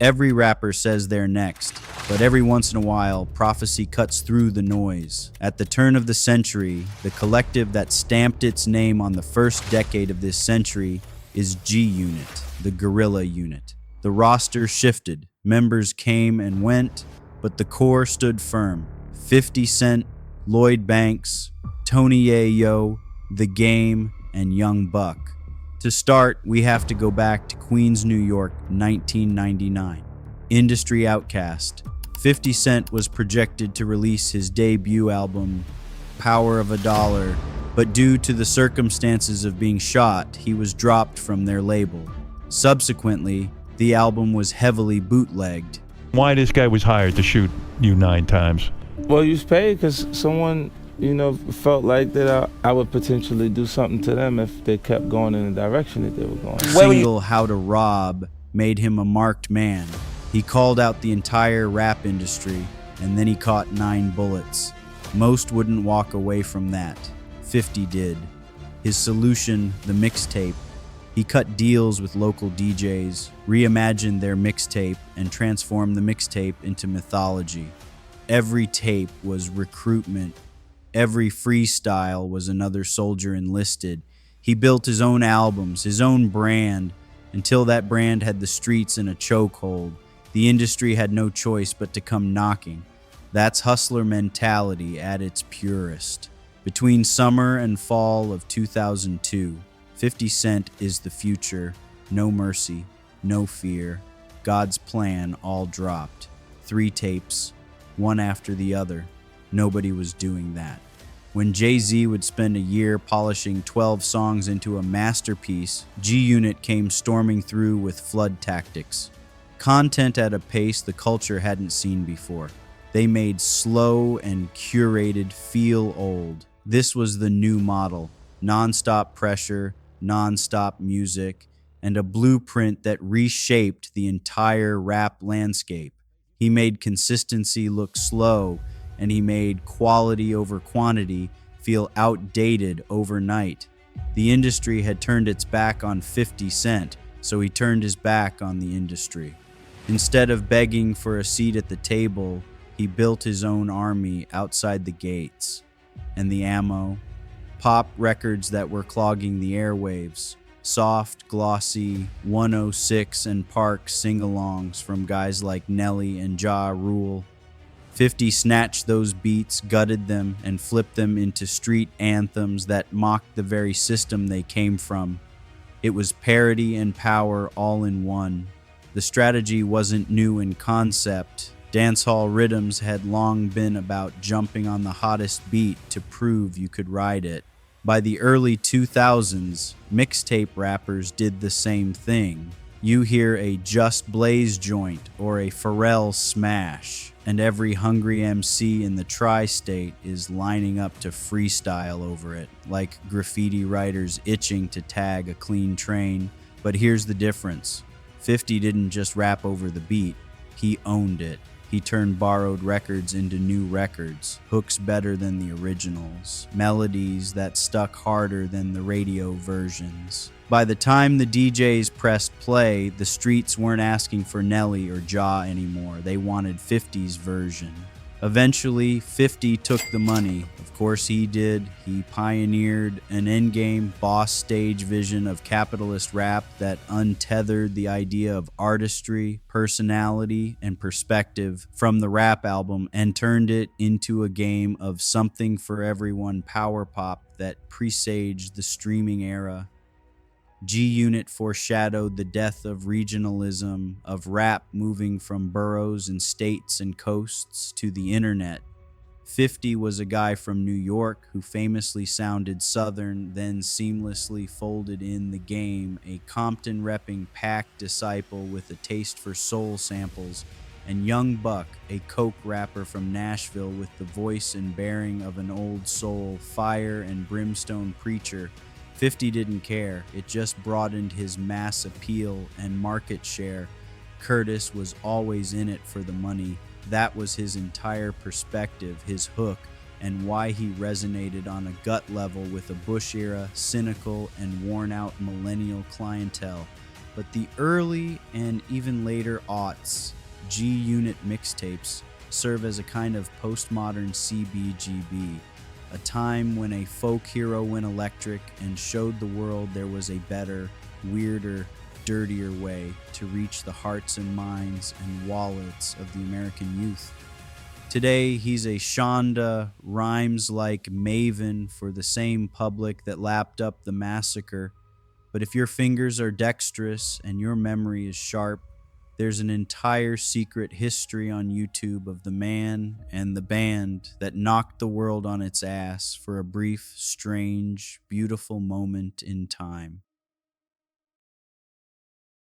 Every rapper says they're next, but every once in a while, prophecy cuts through the noise. At the turn of the century, the collective that stamped its name on the first decade of this century is G-Unit, the guerrilla unit. The roster shifted, members came and went, but the core stood firm. 50 Cent, Lloyd Banks, Tony Yayo, The Game, and Young Buck. To start, we have to go back to Queens, New York, 1999. Industry outcast. 50 Cent was projected to release his debut album, Power of a Dollar, but due to the circumstances of being shot, he was dropped from their label. Subsequently, the album was heavily bootlegged. Why this guy was hired to shoot you 9 times? Well, you was paid because someone, felt like that I would potentially do something to them if they kept going in the direction that they were going. Single How to Rob made him a marked man. He called out the entire rap industry, and then he caught 9 bullets. Most wouldn't walk away from that. 50 did. His solution, the mixtape. He cut deals with local DJs, reimagined their mixtape, and transformed the mixtape into mythology. Every tape was recruitment. Every freestyle was another soldier enlisted. He built his own albums, his own brand, until that brand had the streets in a chokehold. The industry had no choice but to come knocking. That's hustler mentality at its purest. Between summer and fall of 2002, 50 Cent is the future. No mercy, no fear. God's plan all dropped. 3 tapes, one after the other. Nobody was doing that. When Jay-Z would spend a year polishing 12 songs into a masterpiece, G-Unit came storming through with flood tactics. Content at a pace the culture hadn't seen before. They made slow and curated feel old. This was the new model. Non-stop pressure, non-stop music, and a blueprint that reshaped the entire rap landscape. He made consistency look slow, and he made quality over quantity feel outdated overnight. The industry had turned its back on 50 Cent, so he turned his back on the industry. Instead of begging for a seat at the table, he built his own army outside the gates. And the ammo, pop records that were clogging the airwaves, soft, glossy 106 and Park sing-alongs from guys like Nelly and Ja Rule. 50 snatched those beats, gutted them, and flipped them into street anthems that mocked the very system they came from. It was parody and power all in one. The strategy wasn't new in concept. Dancehall rhythms had long been about jumping on the hottest beat to prove you could ride it. By the early 2000s, mixtape rappers did the same thing. You hear a Just Blaze joint or a Pharrell smash, and every hungry MC in the tri-state is lining up to freestyle over it, like graffiti writers itching to tag a clean train. But here's the difference. 50 didn't just rap over the beat, he owned it. He turned borrowed records into new records, hooks better than the originals, melodies that stuck harder than the radio versions. By the time the DJs pressed play, the streets weren't asking for Nelly or Ja anymore. They wanted 50's version. Eventually, 50 took the money. Of course he did. He pioneered an endgame boss stage vision of capitalist rap that untethered the idea of artistry, personality, and perspective from the rap album and turned it into a game of something for everyone power pop that presaged the streaming era. G-Unit foreshadowed the death of regionalism, of rap moving from boroughs and states and coasts to the internet. 50 was a guy from New York who famously sounded Southern, then seamlessly folded in the game, a Compton-repping Pac disciple with a taste for soul samples, and Young Buck, a coke rapper from Nashville with the voice and bearing of an old soul, fire and brimstone preacher. 50 didn't care, it just broadened his mass appeal and market share. Curtis was always in it for the money. That was his entire perspective, his hook, and why he resonated on a gut level with a Bush-era, cynical, and worn-out millennial clientele. But the early and even later aughts G-Unit mixtapes serve as a kind of postmodern CBGB, a time when a folk hero went electric and showed the world there was a better, weirder, dirtier way to reach the hearts and minds and wallets of the American youth. Today, he's a Shonda Rhimes-like maven for the same public that lapped up the massacre. But if your fingers are dexterous and your memory is sharp, there's an entire secret history on YouTube of the man and the band that knocked the world on its ass for a brief, strange, beautiful moment in time.